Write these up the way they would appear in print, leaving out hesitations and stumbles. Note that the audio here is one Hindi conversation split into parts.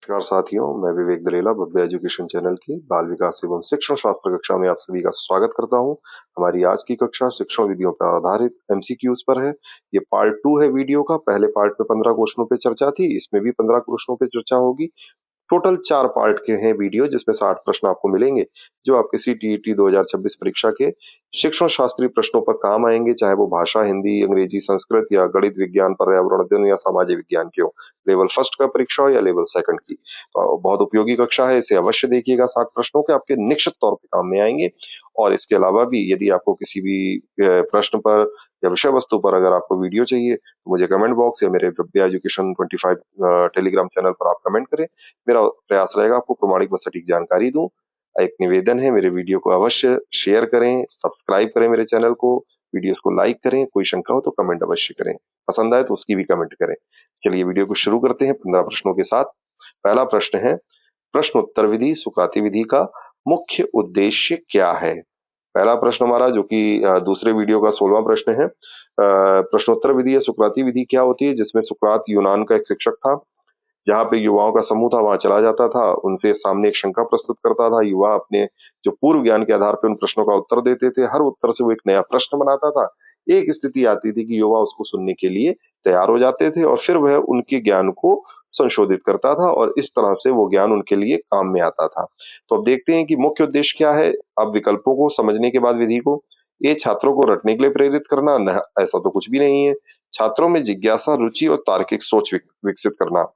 नमस्कार साथियों, मैं विवेक दरेला भव्य एजुकेशन चैनल की बाल विकास एवं शिक्षण शास्त्र कक्षा में आप सभी का स्वागत करता हूं। हमारी आज की कक्षा शिक्षण विधियों पर आधारित एमसीक्यूज पर है। ये पार्ट 2 है वीडियो का। पहले पार्ट में 15 क्वेश्चनों पे चर्चा थी, इसमें भी 15 क्वेश्चनों पे चर्चा होगी। टोटल 4 पार्ट के हैं वीडियो, जिसमें 60 प्रश्न आपको मिलेंगे, जो आपके सीटीईटी 2026 परीक्षा के शिक्षण शास्त्रीय प्रश्नों पर काम आएंगे, चाहे वो भाषा, हिंदी, अंग्रेजी, संस्कृत या गणित, विज्ञान, पर्यावरण अध्ययन या सामाजिक विज्ञान की हो, लेवल फर्स्ट का परीक्षा हो या लेवल सेकंड की। तो बहुत उपयोगी कक्षा है, इसे अवश्य देखिएगा। 60 प्रश्नों के आपके निश्चित तौर पे काम में आएंगे। और इसके अलावा भी यदि आपको किसी भी प्रश्न पर या विषय वस्तु पर अगर आपको वीडियो चाहिए, तो मुझे कमेंट बॉक्स या मेरे विद्या एजुकेशन 25 टेलीग्राम चैनल पर आप कमेंट करें। मेरा प्रयास रहेगा आपको प्रमाणिक व सटीक जानकारी दूं। एक निवेदन है, मेरे वीडियो को अवश्य शेयर करें, सब्सक्राइब करें मेरे चैनल को, वीडियोस को लाइक करें, कोई शंका हो तो कमेंट अवश्य करें, पसंद आए तो उसकी भी कमेंट करें। चलिए वीडियो को शुरू करते हैं 15 प्रश्नों के साथ। पहला प्रश्न है, प्रश्नोत्तर विधि सुकाती विधि का मुख्य उद्देश्य क्या है? पहला प्रश्न हमारा, जो कि दूसरे वीडियो का 16वां प्रश्न है। प्रश्नोत्तर विधि या सुकराती विधि क्या होती है? जिसमें सुकरात यूनान का एक शिक्षक था, जहाँ पे युवाओं का समूह था, वहां चला जाता था, उनसे सामने एक शंका प्रस्तुत करता था। युवा अपने जो पूर्व ज्ञान के आधार पर उन प्रश्नों का उत्तर देते थे। हर उत्तर से वो एक नया प्रश्न बनाता था। एक स्थिति आती थी कि युवा उसको सुनने के लिए तैयार हो जाते थे और फिर वह उनके ज्ञान को संशोधित करता था और इस तरह से वो ज्ञान उनके लिए काम में आता था। तो अब देखते हैं कि मुख्य उद्देश्य क्या है। अब विकल्पों को समझने के बाद विधि को, ये छात्रों को रटने के लिए प्रेरित करना, ऐसा तो कुछ भी नहीं है। छात्रों में जिज्ञासा, रुचि और तार्किक सोच विकसित करना,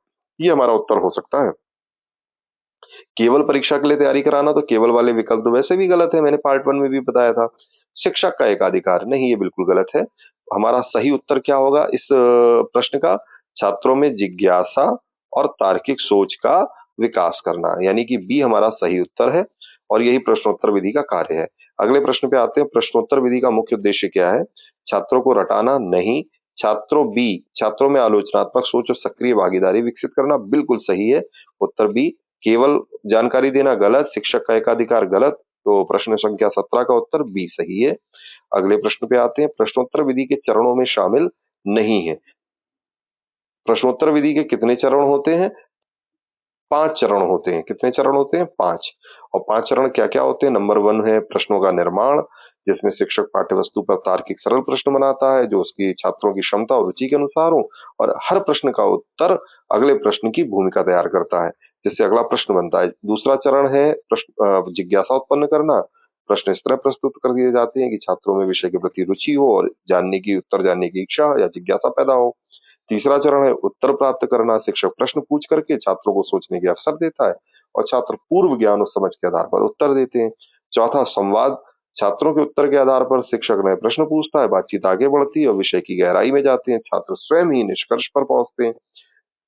ये हमारा उत्तर हो सकता है। केवल परीक्षा के लिए तैयारी कराना, तो केवल वाले विकल्प तो वैसे भी गलत है, मैंने पार्ट 1 में भी बताया था। शिक्षक का एकाधिकार, नहीं, ये बिल्कुल गलत है। हमारा सही उत्तर क्या होगा इस प्रश्न का? छात्रों में जिज्ञासा और तार्किक सोच का विकास करना, यानी कि बी हमारा सही उत्तर है और यही प्रश्नोत्तर विधि का कार्य है। अगले प्रश्न पे आते हैं। प्रश्नोत्तर विधि का मुख्य उद्देश्य क्या है? छात्रों को रटाना, नहीं। छात्रों में आलोचनात्मक सोच और सक्रिय भागीदारी विकसित करना, बिल्कुल सही है। उत्तर बी। केवल जानकारी देना, गलत। शिक्षक का एकाधिकार, गलत। तो प्रश्न संख्या 17 का उत्तर बी सही है। अगले प्रश्न पे आते हैं। प्रश्नोत्तर विधि के चरणों में शामिल नहीं है। प्रश्नोत्तर विधि के कितने चरण होते हैं? 5 चरण होते हैं। कितने चरण होते हैं? 5। और 5 चरण क्या क्या होते हैं? नंबर 1 है प्रश्नों का निर्माण, जिसमें शिक्षक पाठ्य वस्तु पर तार्किक सरल प्रश्न बनाता है जो उसकी छात्रों की क्षमता और रुचि के अनुसार हो, और हर प्रश्न का उत्तर अगले प्रश्न की भूमिका तैयार करता है, जिससे अगला प्रश्न बनता है। दूसरा चरण है प्रश्न जिज्ञासा उत्पन्न करना। प्रश्न इस तरह प्रस्तुत कर दिए जाते हैं कि छात्रों में विषय के प्रति रुचि हो और उत्तर जानने की इच्छा या जिज्ञासा पैदा हो। तीसरा चरण है उत्तर प्राप्त करना। शिक्षक प्रश्न पूछ करके छात्रों को सोचने के अवसर देता है और छात्र पूर्व ज्ञान और समझ के आधार पर उत्तर देते हैं। चौथा, संवाद। छात्रों के उत्तर के आधार पर शिक्षक नए प्रश्न पूछता है, बातचीत आगे बढ़ती है और विषय की गहराई में जाते हैं, छात्र स्वयं ही निष्कर्ष पर पहुंचते हैं।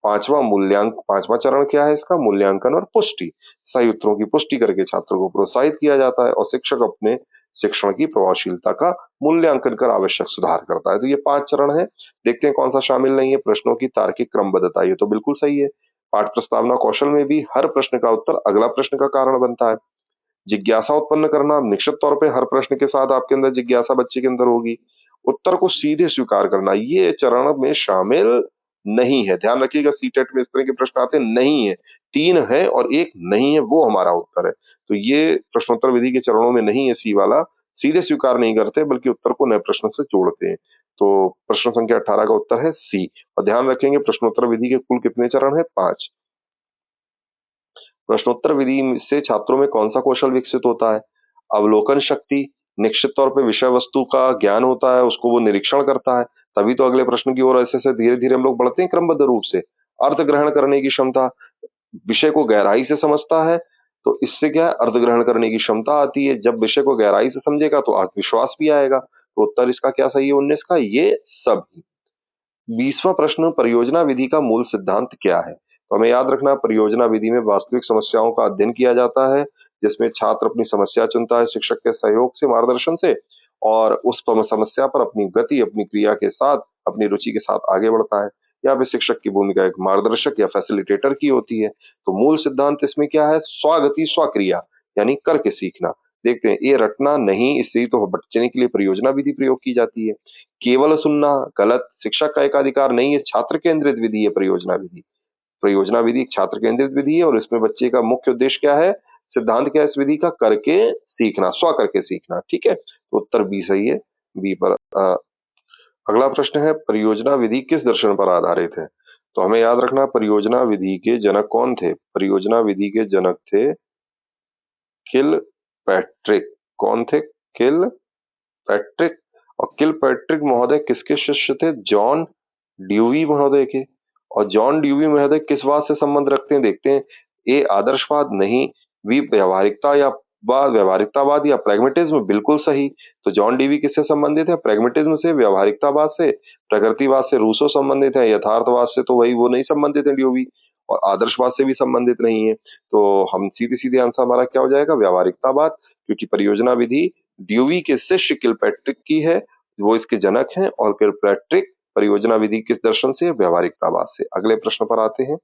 पांचवा चरण क्या है इसका? मूल्यांकन और पुष्टि। सही उत्तरों की पुष्टि करके छात्रों को प्रोत्साहित किया जाता है और शिक्षक अपने शिक्षण की प्रभावशीलता का मूल्यांकन कर आवश्यक सुधार करता है। तो ये 5 चरण है। देखते हैं कौन सा शामिल नहीं है। प्रश्नों की तार्किक क्रमबद्धता, ये तो बिल्कुल सही है। पाठ प्रस्तावना कौशल में भी हर प्रश्न का उत्तर अगला प्रश्न का कारण बनता है। जिज्ञासा उत्पन्न करना, निश्चित तौर पे हर प्रश्न के साथ आपके अंदर जिज्ञासा बच्चे के अंदर होगी। उत्तर को सीधे स्वीकार करना, ये चरण में शामिल नहीं है। ध्यान रखिएगा, सीटेट में इस तरह के प्रश्न आते नहीं है। 3 है और 1 नहीं है, वो हमारा उत्तर है। तो ये प्रश्नोत्तर विधि के चरणों में नहीं है। सी वाला सीधे स्वीकार नहीं करते, बल्कि उत्तर को नए प्रश्न से जोड़ते हैं। तो प्रश्न संख्या 18 का उत्तर है सी। और ध्यान रखेंगे, प्रश्नोत्तर विधि के कुल कितने चरण है? 5। प्रश्नोत्तर विधि से छात्रों में कौन सा कौशल विकसित होता है? अवलोकन शक्ति। निश्चित तौर पे विषय वस्तु का ज्ञान होता है, उसको वो निरीक्षण करता है, तभी तो अगले प्रश्न की ओर ऐसे ऐसे धीरे धीरे हम लोग बढ़ते हैं क्रमबद्ध रूप से। अर्थ ग्रहण करने की क्षमता, विषय को गहराई से समझता है, तो इससे क्या है, अर्थ ग्रहण करने की क्षमता आती है। जब विषय को गहराई से समझेगा तो आत्मविश्वास भी आएगा। तो उत्तर इसका क्या सही है? 19 का, ये सब। 20वां प्रश्न, परियोजना विधि का मूल सिद्धांत क्या है? तो हमें याद रखना, परियोजना विधि में वास्तविक समस्याओं का अध्ययन किया जाता है, जिसमें छात्र अपनी समस्या चुनता है शिक्षक के सहयोग से, मार्गदर्शन से, और उस समस्या पर अपनी गति, अपनी क्रिया के साथ, अपनी रुचि के साथ आगे बढ़ता है। यहाँ पे शिक्षक की भूमिका एक मार्गदर्शक या फैसिलिटेटर की होती है। तो मूल सिद्धांत इसमें क्या है? स्वगति स्वक्रिया, यानी करके सीखना। देखते हैं, ये रटना नहीं, इससे तो बचने के लिए परियोजना विधि प्रयोग की जाती है। केवल सुनना, गलत। शिक्षक का एकाधिकार नहीं है, छात्र केंद्रित विधि है परियोजना विधि। परियोजना विधि एक छात्र केंद्रित विधि है और इसमें बच्चे का मुख्य उद्देश्य क्या है, सिद्धांत क्या है इस विधि का, करके सीखना, स्व करके सीखना। ठीक है, तो उत्तर बी सही है। बी पर अगला प्रश्न है, परियोजना विधि किस दर्शन पर आधारित है? तो हमें याद रखना, परियोजना विधि के जनक कौन थे? परियोजना विधि के जनक थे किलपैट्रिक। कौन थे? किलपैट्रिक। और किलपैट्रिक महोदय किसके शिष्य थे? जॉन ड्यूवी महोदय के। और जॉन ड्यूवी महोदय किस बात से संबंध रखते हैं, देखते हैं। ए आदर्शवाद नहीं, बी व्यवहारिकता या व्यवहारिकतावाद या प्रैग्मेटिज्म, बिल्कुल सही। तो जॉन डीवी किससे संबंधित है? प्रैग्मेटिज्म से, व्यवहारिकतावाद से, प्रकृतिवाद से रूसो संबंधित है, यथार्थवाद से तो वही वो नहीं संबंधित है ड्यूवी, और आदर्शवाद से भी संबंधित नहीं है। तो हम सीधे सीधे आंसर हमारा क्या हो जाएगा? व्यवहारिकतावाद, क्योंकि परियोजना विधि ड्यूवी के शिष्य किलपैट्रिक की है, वो इसके जनक हैं, और किलपैट्रिक परियोजना विधि किस दर्शन से? व्यवहारिकतावाद से। अगले प्रश्न पर आते हैं,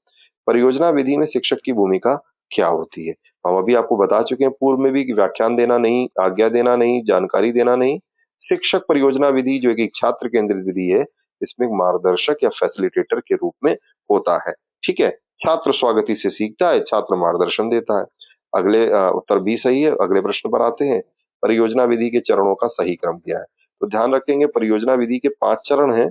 परियोजना विधि में शिक्षक की भूमिका क्या होती है? हम अभी आपको बता चुके हैं पूर्व में भी कि व्याख्यान देना नहीं, आज्ञा देना नहीं, जानकारी देना नहीं। शिक्षक परियोजना विधि जो एक छात्र केंद्रित विधि है, इसमें एक मार्गदर्शक या फैसिलिटेटर के रूप में होता है। ठीक है, छात्र स्वागति से सीखता है, छात्र मार्गदर्शन देता है। अगले उत्तर बी सही है। अगले प्रश्न पर आते हैं, परियोजना विधि के चरणों का सही क्रम क्या है? तो ध्यान रखेंगे, परियोजना विधि के 5 चरण हैं,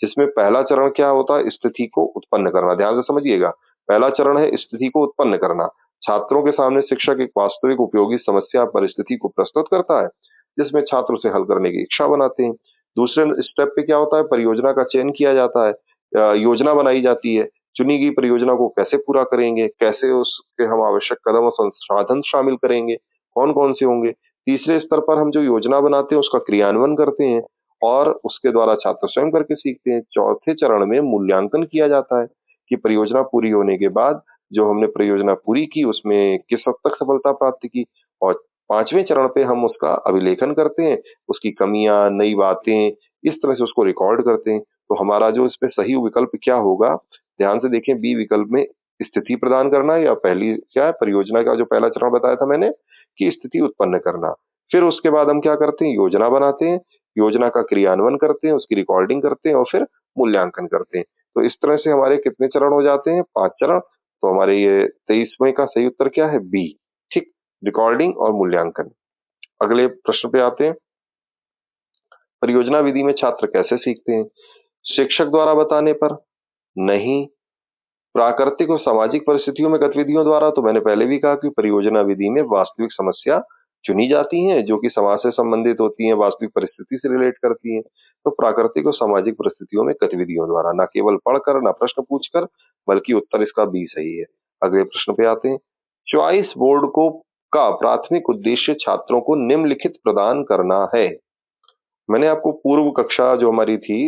जिसमें पहला चरण क्या होता है? स्थिति को उत्पन्न करना। ध्यान से समझिएगा, पहला चरण है स्थिति को उत्पन्न करना। छात्रों के सामने शिक्षक एक वास्तविक उपयोगी समस्या परिस्थिति को प्रस्तुत करता है, जिसमें छात्र उसे हल करने की इच्छा बनाते हैं। दूसरे स्टेप पे क्या होता है? परियोजना का चयन किया जाता है, योजना बनाई जाती है, चुनी गई परियोजना को कैसे पूरा करेंगे, कैसे उसके हम आवश्यक कदम और संसाधन शामिल करेंगे, कौन कौन से होंगे। तीसरे स्तर पर हम जो योजना बनाते हैं उसका क्रियान्वयन करते हैं, और उसके द्वारा छात्र स्वयं करके सीखते हैं। चौथे चरण में मूल्यांकन किया जाता है कि परियोजना पूरी होने के बाद जो हमने परियोजना पूरी की उसमें किस हद तक सफलता प्राप्त की। और 5वें चरण पे हम उसका अभिलेखन करते हैं, उसकी कमियां, नई बातें, इस तरह से उसको रिकॉर्ड करते हैं। तो हमारा जो इसमें सही विकल्प क्या होगा, ध्यान से देखें, बी विकल्प में स्थिति प्रदान करना, या पहली क्या है, परियोजना का जो पहला चरण बताया था मैंने कि स्थिति उत्पन्न करना। फिर उसके बाद हम क्या करते हैं? योजना बनाते हैं, योजना का क्रियान्वयन करते हैं, उसकी रिकॉर्डिंग करते हैं और फिर मूल्यांकन करते हैं। तो इस तरह से हमारे कितने चरण हो जाते हैं? 5 चरण। तो हमारे ये 23वें का सही उत्तर क्या है? बी। ठीक, रिकॉर्डिंग और मूल्यांकन। अगले प्रश्न पे आते हैं, परियोजना विधि में छात्र कैसे सीखते हैं? शिक्षक द्वारा बताने पर? नहीं। प्राकृतिक और सामाजिक परिस्थितियों में गतिविधियों द्वारा? तो मैंने पहले भी कहा कि परियोजना विधि में वास्तविक समस्या चुनी जाती हैं जो कि समाज से संबंधित होती हैं, वास्तविक परिस्थिति से रिलेट करती हैं। तो प्राकृतिक और सामाजिक परिस्थितियों में गतिविधियों द्वारा, ना केवल पढ़कर, ना प्रश्न पूछकर, बल्कि उत्तर इसका बी सही है। अगले प्रश्न पे आते हैं, चॉइस बोर्ड को का प्राथमिक उद्देश्य छात्रों को निम्नलिखित प्रदान करना है। मैंने आपको पूर्व कक्षा जो हमारी थी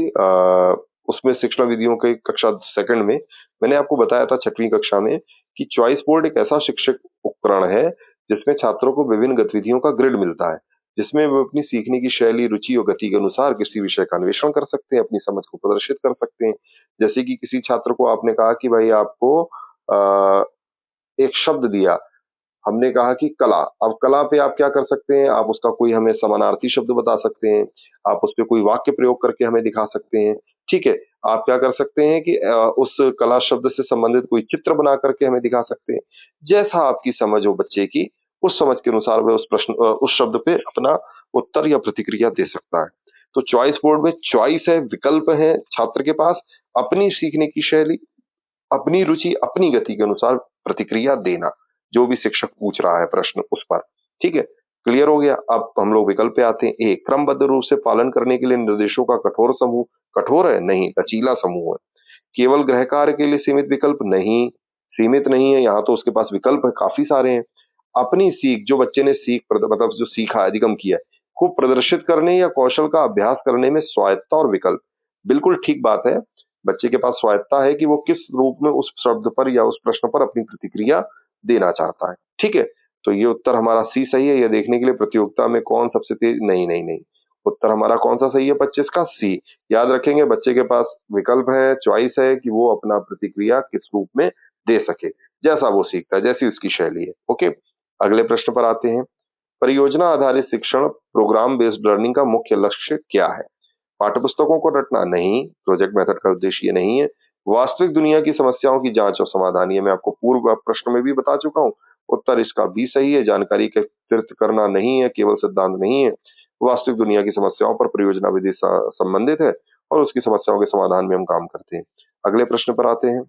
उसमें शिक्षण विधियों के कक्षा सेकंड में मैंने आपको बताया था, 6वीं कक्षा में, कि चॉइस बोर्ड एक ऐसा शिक्षक उपकरण है जिसमें छात्रों को विभिन्न गतिविधियों का ग्रिड मिलता है, जिसमें वो अपनी सीखने की शैली, रुचि और गति के अनुसार किसी विषय का अन्वेषण कर सकते हैं, अपनी समझ को प्रदर्शित कर सकते हैं। जैसे कि किसी छात्र को आपने कहा कि भाई आपको एक शब्द दिया, हमने कहा कि कला। अब कला पे आप क्या कर सकते हैं? आप उसका कोई हमें समानार्थी शब्द बता सकते हैं, आप उस पे कोई वाक्य प्रयोग करके हमें दिखा सकते हैं। ठीक है, आप क्या कर सकते हैं कि उस कला शब्द से संबंधित कोई चित्र बना करके हमें दिखा सकते हैं। जैसा आपकी समझ हो बच्चे की, उस समझ के अनुसार वह उस शब्द पे अपना उत्तर या प्रतिक्रिया दे सकता है। तो चॉइस बोर्ड में चॉइस है, विकल्प है छात्र के पास, अपनी सीखने की शैली, अपनी रुचि, अपनी गति के अनुसार प्रतिक्रिया देना, जो भी शिक्षक पूछ रहा है प्रश्न उस पर। ठीक है, क्लियर हो गया। अब हम लोग विकल्प पे आते हैं। एक, क्रमबद्ध रूप से पालन करने के लिए निर्देशों का कठोर समूह। कठोर है? नहीं, लचीला समूह है। केवल गृह कार्य के लिए सीमित विकल्प? नहीं, सीमित नहीं है, यहाँ तो उसके पास विकल्प है, काफी सारे हैं। अपनी सीख, जो बच्चे ने मतलब जो सीखा है, अधिगम किया है, खूब प्रदर्शित करने या कौशल का अभ्यास करने में स्वायत्ता और विकल्प। बिल्कुल ठीक बात है, बच्चे के पास स्वायत्ता है कि वो किस रूप में उस शब्द पर या उस प्रश्न पर अपनी प्रतिक्रिया देना चाहता है। ठीक है, तो ये उत्तर हमारा सी सही है। यह देखने के लिए प्रतियोगिता में कौन सबसे तेज? नहीं नहीं नहीं, उत्तर हमारा कौन सा सही है 25 का? सी। याद रखेंगे, बच्चे के पास विकल्प है, चॉइस है कि वो अपना प्रतिक्रिया किस रूप में दे सके, जैसा वो सीखता है, जैसी उसकी शैली है। ओके, अगले प्रश्न पर आते हैं, परियोजना आधारित शिक्षण प्रोग्राम बेस्ड लर्निंग का मुख्य लक्ष्य क्या है? पाठ्यपुस्तकों को रटना? नहीं, प्रोजेक्ट मेथड का उद्देश्य ये नहीं है। वास्तविक दुनिया की समस्याओं की जांच और समाधान, ये मैं आपको पूर्व प्रश्न में भी बता चुका हूँ। उत्तर इसका बी सही है, जानकारी एकत्रित करना नहीं है, केवल सिद्धांत नहीं है। वास्तविक दुनिया की समस्याओं पर परियोजना विधि संबंधित है और उसकी समस्याओं के समाधान में हम काम करते हैं। अगले प्रश्न पर आते हैं।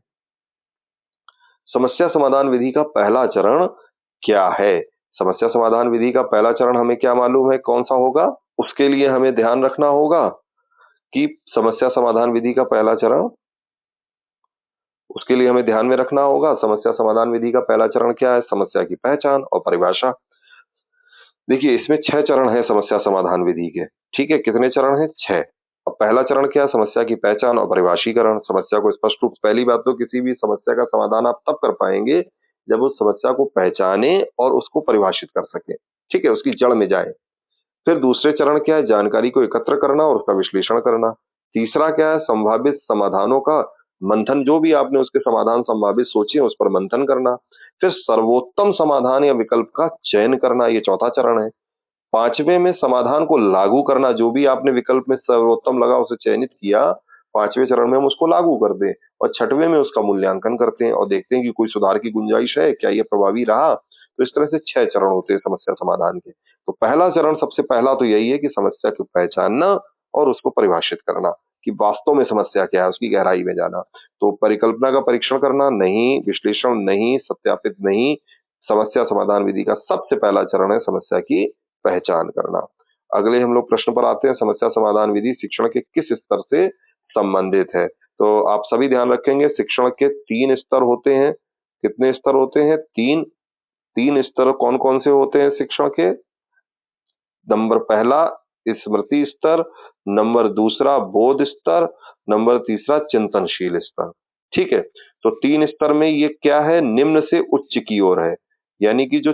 समस्या समाधान विधि का पहला चरण क्या है? समस्या समाधान विधि का पहला चरण हमें क्या मालूम है कौन सा होगा? उसके लिए हमें ध्यान रखना होगा कि समस्या समाधान विधि का पहला चरण, उसके लिए हमें ध्यान में रखना होगा समस्या समाधान विधि का पहला चरण क्या है? समस्या की पहचान और परिभाषा। देखिए, इसमें 6 चरण है समस्या समाधान विधि के। ठीक है, कितने चरण हैं? 6। अब पहला चरण क्या है? समस्या की पहचान और परिभाषीकरण। समस्या को स्पष्ट रूप, पहली बात तो किसी भी समस्या का समाधान आप तब कर पाएंगे जब उस समस्या को पहचाने और उसको परिभाषित कर सके। ठीक है, उसकी जड़ में जाए। फिर दूसरे चरण क्या है? जानकारी को एकत्र करना और उसका विश्लेषण करना। तीसरा क्या है? संभावित समाधानों का मंथन, जो भी आपने उसके समाधान संभावित सोचे उस पर मंथन करना। फिर सर्वोत्तम समाधान या विकल्प का चयन करना, ये चौथा चरण है। पांचवें में समाधान को लागू करना, जो भी आपने विकल्प में सर्वोत्तम लगा उसे चयनित किया, पांचवें चरण में हम उसको लागू कर दें। और छठवें में उसका मूल्यांकन करते हैं और देखते हैं कि कोई सुधार की गुंजाइश है, क्या ये प्रभावी रहा। तो इस तरह से 6 चरण होते हैं समस्या समाधान के। तो पहला चरण, सबसे पहला तो यही है कि समस्या को पहचानना और उसको परिभाषित करना कि वास्तव में समस्या क्या है, उसकी गहराई में जाना। तो परिकल्पना का परीक्षण करना नहीं, विश्लेषण नहीं, सत्यापित नहीं। समस्या समाधान विधि का सबसे पहला चरण है समस्या की पहचान करना। अगले हम लोग प्रश्न पर आते हैं। समस्या समाधान विधि शिक्षण के किस स्तर से संबंधित है? तो आप सभी ध्यान रखेंगे, शिक्षण के 3 स्तर होते हैं। कितने स्तर होते हैं? 3। 3 स्तर कौन कौन से होते हैं शिक्षण के? नंबर पहला स्मृति स्तर, नंबर दूसरा बोध स्तर, नंबर तीसरा चिंतनशील स्तर। ठीक है, तो 3 स्तर में ये क्या है? निम्न से उच्च की ओर है। यानी कि जो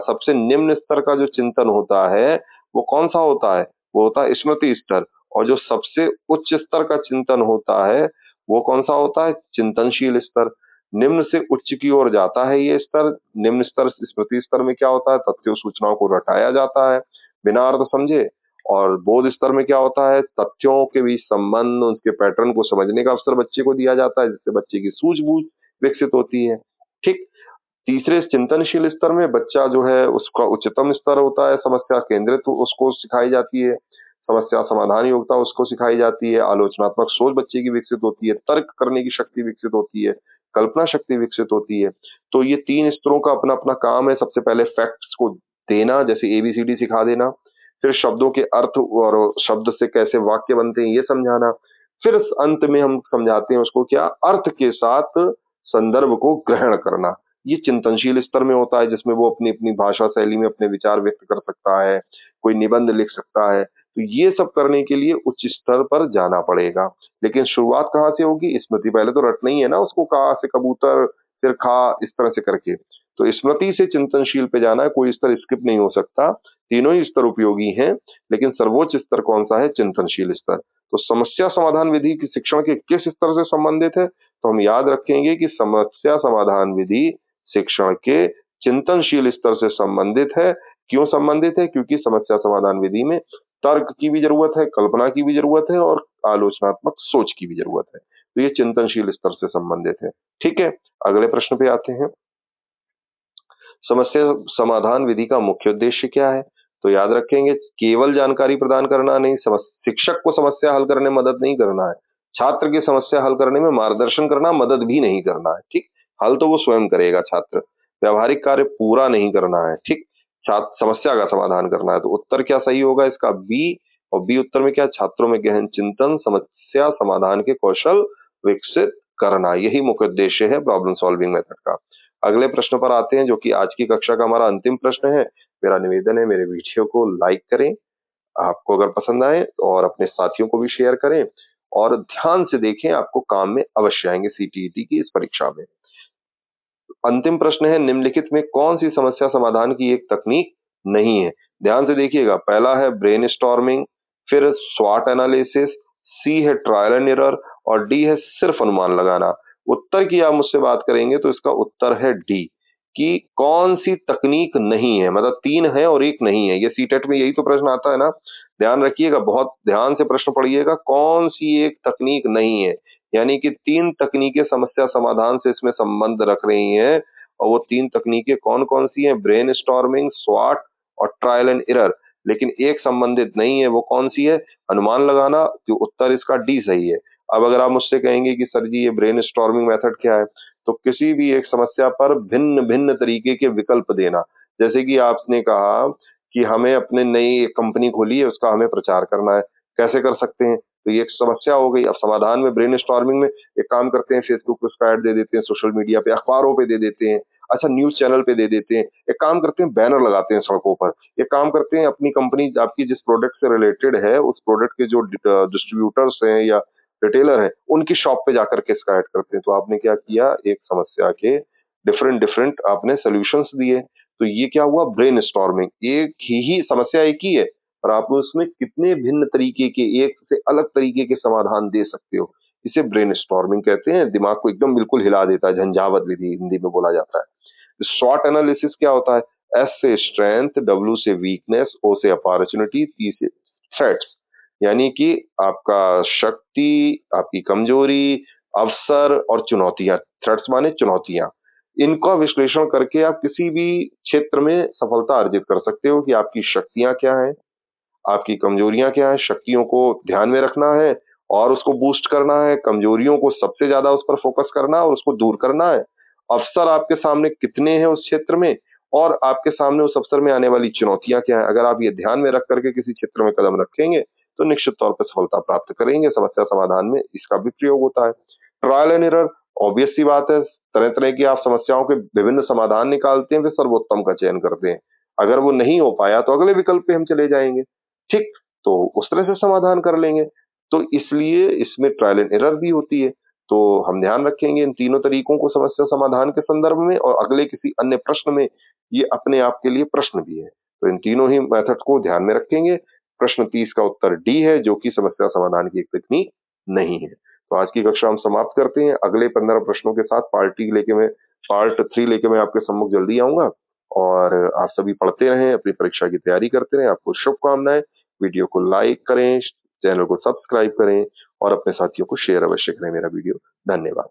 सबसे निम्न स्तर का जो चिंतन होता है वो कौन सा होता है? वो होता है स्मृति स्तर। और जो सबसे उच्च स्तर का चिंतन होता है वो कौन सा होता है? चिंतनशील स्तर। निम्न से उच्च की ओर जाता है ये स्तर। निम्न स्तर स्मृति स्तर में क्या होता है? तथ्यों सूचनाओं को रटाया जाता है बिना अर्थ समझे। और बोध स्तर में क्या होता है? तथ्यों के बीच संबंध, उनके पैटर्न को समझने का अवसर बच्चे को दिया जाता है, जिससे बच्चे की सूझबूझ विकसित होती है। ठीक। तीसरे चिंतनशील स्तर में बच्चा जो है उसका उच्चतम स्तर होता है, समस्या केंद्रित उसको सिखाई जाती है, समस्या समाधान योग्यता उसको सिखाई जाती है, आलोचनात्मक सोच बच्चे की विकसित होती है, तर्क करने की शक्ति विकसित होती है, कल्पना शक्ति विकसित होती है। तो ये 3 स्तरों का अपना अपना काम है। सबसे पहले फैक्ट्स को देना, जैसे एबीसीडी सिखा देना। फिर शब्दों के अर्थ और शब्द से कैसे वाक्य बनते हैं ये समझाना। फिर अंत में हम समझाते हैं उसको क्या? अर्थ के साथ संदर्भ को ग्रहण करना। ये चिंतनशील स्तर में होता है, जिसमें वो अपनी अपनी भाषा शैली में अपने विचार व्यक्त कर सकता है, कोई निबंध लिख सकता है। तो ये सब करने के लिए उच्च स्तर पर जाना पड़ेगा। लेकिन शुरुआत कहाँ से होगी? स्मृति पहले तो रटना ही है ना उसको, कहा से कबूतर फिर खा, इस तरह से करके। तो स्मृति से चिंतनशील पे जाना है, कोई स्तर स्किप नहीं हो सकता। तीनों ही स्तर उपयोगी हैं, लेकिन सर्वोच्च स्तर कौन सा है? चिंतनशील स्तर। तो समस्या समाधान विधि की शिक्षण के किस स्तर से संबंधित है? तो हम याद रखेंगे कि समस्या समाधान विधि शिक्षण के चिंतनशील स्तर से संबंधित है। क्यों संबंधित है? क्योंकि समस्या समाधान विधि में तर्क की भी जरूरत है, कल्पना की भी जरूरत है और आलोचनात्मक सोच की भी जरूरत है। तो ये चिंतनशील स्तर से संबंधित है। ठीक है, अगले प्रश्न पे आते हैं। समस्या समाधान विधि का मुख्य उद्देश्य क्या है? तो याद रखेंगे, केवल जानकारी प्रदान करना नहीं, शिक्षक को समस्या हल करने में मदद नहीं करना है, छात्र की समस्या हल करने में मार्गदर्शन करना, मदद भी नहीं करना है। ठीक, हल तो वो स्वयं करेगा छात्र। व्यवहारिक कार्य पूरा नहीं करना है। ठीक, छात्र समस्या का समाधान करना है। तो उत्तर क्या सही होगा इसका? बी। और बी उत्तर में क्या? छात्रों में गहन चिंतन, समस्या समाधान के कौशल विकसित करना, यही मुख्य उद्देश्य है प्रॉब्लम सॉल्विंग मेथड का। अगले प्रश्न पर आते हैं, जो कि आज की कक्षा का हमारा अंतिम प्रश्न है। मेरा निवेदन है, मेरे वीडियो को लाइक करें आपको अगर पसंद आए, और अपने साथियों को भी शेयर करें और ध्यान से देखें, आपको काम में अवश्य आएंगे सीटीईटी की इस परीक्षा में। अंतिम प्रश्न है, निम्नलिखित में कौन सी समस्या समाधान की एक तकनीक नहीं है? ध्यान से देखिएगा। पहला है ब्रेनस्टॉर्मिंग, फिर स्वॉट एनालिसिस, सी है ट्रायल एंड एरर और डी है सिर्फ अनुमान लगाना। उत्तर की आप मुझसे बात करेंगे तो इसका उत्तर है डी, कि कौन सी तकनीक नहीं है। मतलब 3 है और 1 नहीं है। ये सीटेट में यही तो प्रश्न आता है ना। ध्यान रखिएगा, बहुत ध्यान से प्रश्न पढ़िएगा, कौन सी एक तकनीक नहीं है। यानी कि 3 तकनीकें समस्या समाधान से इसमें संबंध रख रही हैं और वो 3 तकनीकें कौन-कौन सी हैं? ब्रेनस्टॉर्मिंग, स्वॉट और ट्रायल एंड एरर। लेकिन एक संबंधित नहीं है, वो कौन-सी है? अनुमान लगाना, कि उत्तर इसका डी सही है। अब अगर आप मुझसे कहेंगे कि सर जी ये ब्रेनस्टॉर्मिंग मेथड क्या है? तो किसी भी एक समस्या पर भिन्न-भिन्न तरीके के विकल्प देना। जैसे कि आपने कहा कि हमें अपने नई एक कंपनी खोली है, उसका हमें प्रचार करना है। कैसे कर सकते हैं? तो ये एक समस्या हो गई। अब समाधान में ब्रेनस्टॉर्मिंग में एक काम करते हैं, फेसबुक पे उसका ऐड दे देते हैं, सोशल मीडिया पे, अखबारों पे दे देते हैं, अच्छा न्यूज़ चैनल पे दे देते हैं। एक काम करते हैं, बैनर लगाते हैं सड़कों पर। एक काम करते हैं, अपनी कंपनी आपकी जिस प्रोडक्ट से रिलेटेड है, उस प्रोडक्ट के जो डिस्ट्रीब्यूटर्स हैं या रिटेलर हैं, उनकी शॉप पे जाकर के इसका ऐड करते हैं। तो आपने क्या किया, एक समस्या के डिफरेंट डिफरेंट आपने सॉल्यूशंस दिए। तो ये क्या हुआ, ब्रेनस्टॉर्मिंग। एक ही समस्या एक ही है और आप उसमें कितने भिन्न तरीके के, एक से अलग तरीके के समाधान दे सकते हो। इसे ब्रेनस्टॉर्मिंग कहते हैं। दिमाग को एकदम बिल्कुल हिला देता है, झंझावात विधि हिंदी में बोला जाता है। स्वॉट एनालिसिस क्या होता है? एस से स्ट्रेंथ, डब्ल्यू से वीकनेस, ओ से अपॉर्चुनिटी, टी से थ्रेट्स। यानी कि आपका शक्ति, आपकी कमजोरी, अवसर और चुनौतियां। थ्रेट्स माने चुनौतियां। इनका विश्लेषण करके आप किसी भी क्षेत्र में सफलता अर्जित कर सकते हो कि आपकी शक्तियां क्या हैं, आपकी कमजोरियां क्या हैं। शक्तियों को ध्यान में रखना है और उसको बूस्ट करना है, कमजोरियों को सबसे ज्यादा उस पर फोकस करना है और उसको दूर करना है। अवसर आपके सामने कितने हैं उस क्षेत्र में और आपके सामने उस अवसर में आने वाली चुनौतियां क्या है। अगर आप ये ध्यान में रख करके किसी क्षेत्र में कदम रखेंगे तो निश्चित तौर पर सफलता प्राप्त करेंगे। समस्या समाधान में इसका भी प्रयोग होता है। ट्रायल एंड एरर, ऑब्वियस सी बात है, तरह तरह की आप समस्याओं के विभिन्न समाधान निकालते हैं, फिर सर्वोत्तम का चयन करते हैं। अगर वो नहीं हो पाया तो अगले विकल्प पे हम चले जाएंगे। ठीक, तो उस तरह से समाधान कर लेंगे। तो इसलिए इसमें ट्रायल एंड एरर भी होती है। तो हम ध्यान रखेंगे इन तीनों तरीकों को समस्या समाधान के संदर्भ में और अगले किसी अन्य प्रश्न में ये अपने आप के लिए प्रश्न भी है। तो इन तीनों ही मेथड को ध्यान में रखेंगे। प्रश्न 30 का उत्तर डी है, जो कि समस्या समाधान की एक तकनीक नहीं है। तो आज की कक्षा हम समाप्त करते हैं। अगले 15 प्रश्नों के साथ पार्ट 3 लेके मैं आपके सम्मुख जल्दी आऊँगा और आप सभी पढ़ते रहें, अपनी परीक्षा की तैयारी करते रहें। आपको शुभकामनाएँ। वीडियो को लाइक करें, चैनल को सब्सक्राइब करें और अपने साथियों को शेयर अवश्य करें मेरा वीडियो। धन्यवाद।